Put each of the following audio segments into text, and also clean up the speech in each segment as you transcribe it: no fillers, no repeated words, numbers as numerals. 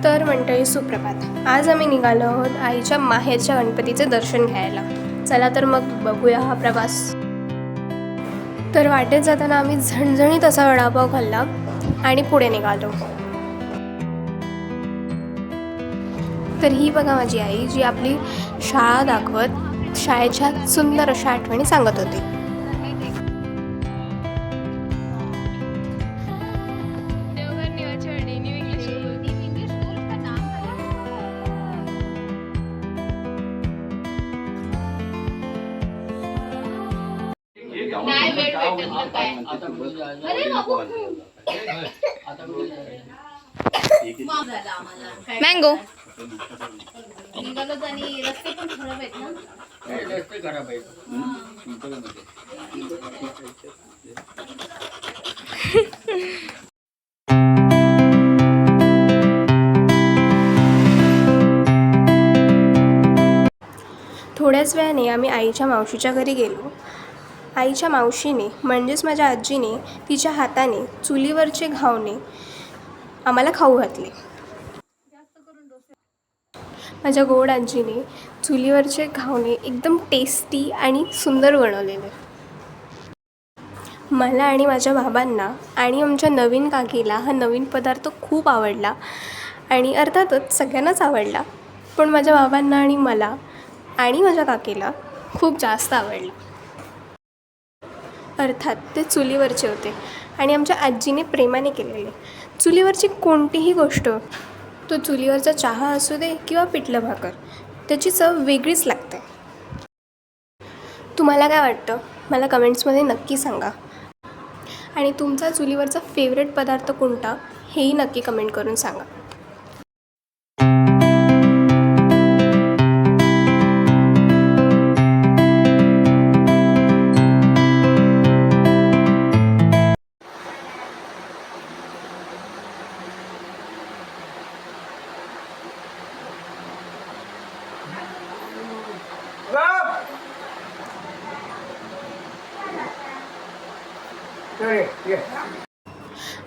तर मंडळी सुप्रभात. आज आम्ही निघालो आहोत आईच्या माहेरच्या गणपतीचे दर्शन घ्यायला. चला तर मग बघूया हा प्रवास. तर वाटेत जाताना आम्ही झणझणीत असा वडापाव खाल्ला आणि पुढे निघालो. तर ही बघा माझी आई, जी आपली शाळा दाखवत शाळेच्या सुंदर अशा आठवणी सांगत होती. मँगो निघालो आणि रस्ते पण खराब आहेत ना. रस्ते खराब आहेत. थोड्याच वेळाने आम्ही आईच्या मावशीच्या घरी गेलो. आईच्या मावशीने म्हणजेच माझ्या आजीने तिच्या हाताने चुलीवरचे घावणे आम्हाला खाऊ घातले. माझ्या गोड आजीने चुलीवरचे घावणे एकदम टेस्टी आणि सुंदर बनवलेले. मला आणि माझ्या बाबांना आणि आमच्या नवीन काकीला हा नवीन पदार्थ खूप आवडला आणि अर्थातच सगळ्यांनाच आवडला, पण माझ्या बाबांना आणि मला आणि माझ्या काकीला खूप जास्त आवडला. अर्थात ते चुलीवरचे होते आणि आमच्या आजीने प्रेमाने केलेले. चुलीवरची कोणतीही गोष्ट, तो चुलीवरचा चहा असू दे किंवा पिठलं भाकर, त्याची चव वेगळीच लागते. तुम्हाला काय वाटतं मला कमेंट्समध्ये नक्की सांगा. आणि तुमचा चुलीवरचा फेवरेट पदार्थ कोणता हेही नक्की कमेंट करून सांगा.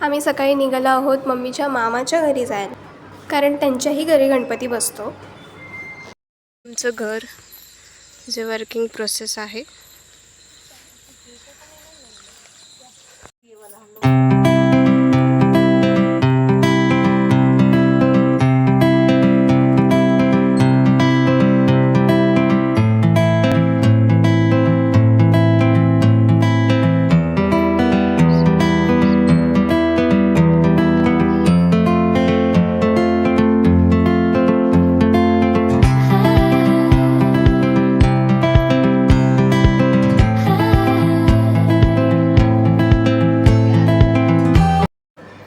आम्ही सकाळी निघालो आहोत मम्मीच्या मामाच्या घरी जायला, कारण त्यांच्याही घरी गणपती बसतो. आमचं घर जे वर्किंग प्रोसेस आहे.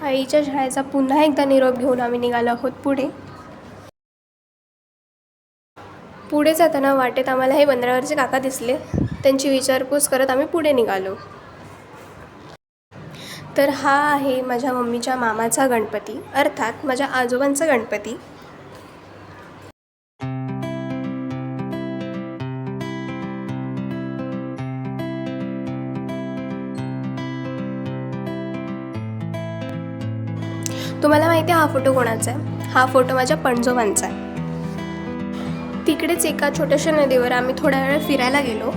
आईच्या शाळेचा पुन्हा एकदा निरोप घेऊन आम्ही निघालो आहोत पुढे जाताना वाटेत आम्हाला हे बंदरावरचे काका दिसले. त्यांची विचारपूस करत आम्ही पुढे निघालो. तर हा आहे माझ्या मम्मीच्या मामाचा गणपती, अर्थात माझ्या आजोबांचा गणपती. तुम्हाला माहिती आहे हा फोटो कोणाचा आहे? हा फोटो माझ्या पणजोबांचा आहे. तिकडेच एका छोट्याशा नदीवर आम्ही थोड्या वेळ फिरायला गेलो.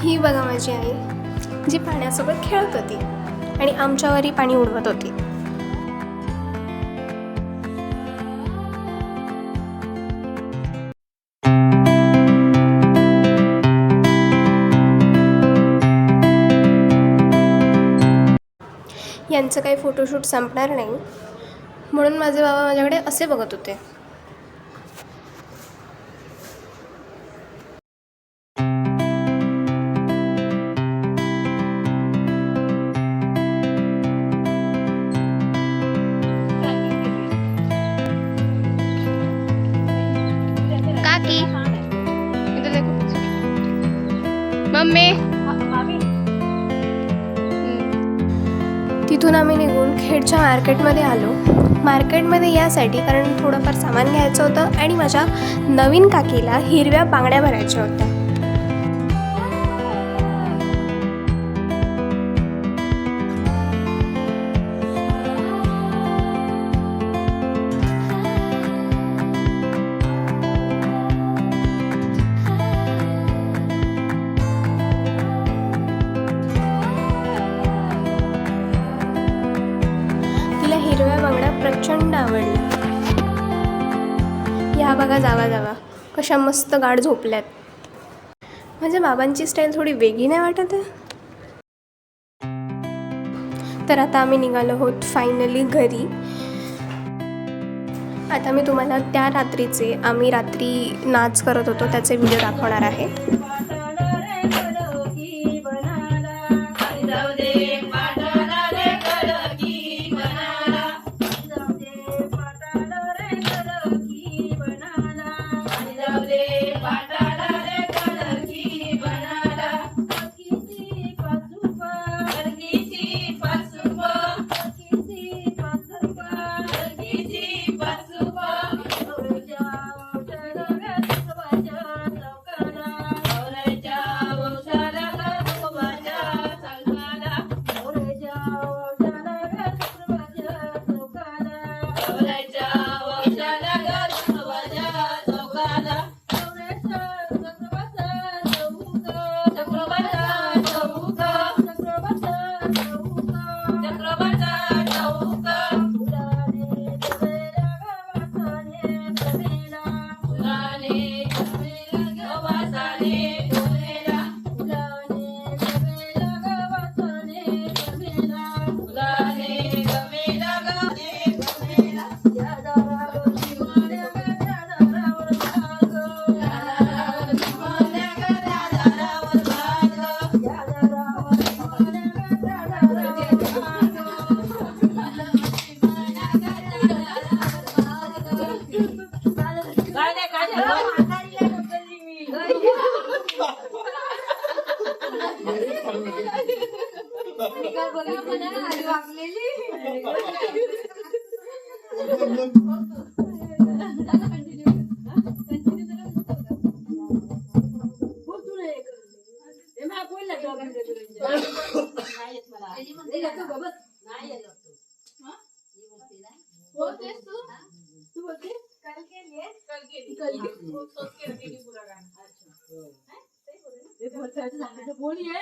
ही बघा माझी आई, जी पाण्यासोबत खेळत होती आणि आमच्यावरही पाणी उडवत होती. यांचं काही फोटोशूट संपणार नाही म्हणून माझे बाबा माझ्याकडे असे बघत होते. काकी मम्मी तिथून आम्ही निघून खेडच्या मार्केटमध्ये आलो. मार्केटमध्ये यासाठी कारण थोडंफार सामान घ्यायचं होतं आणि माझ्या नवीन काकीला हिरव्या बांगड्या भरायच्या होत्या. तिला हिरव्या बांगड्या प्रचंड आवडल्या. ह्या बघा जावा जावा कशा मस्त गाढ झोपल्यात. माझ्या बाबांची स्टाईल थोडी वेगळी नाही वाटत आहे. तर आता आम्ही निघालो आहोत फायनली घरी. आता मी तुम्हाला त्या रात्रीचे आम्ही रात्री नाच करत होतो त्याचे व्हिडिओ दाखवणार आहे. बोलिए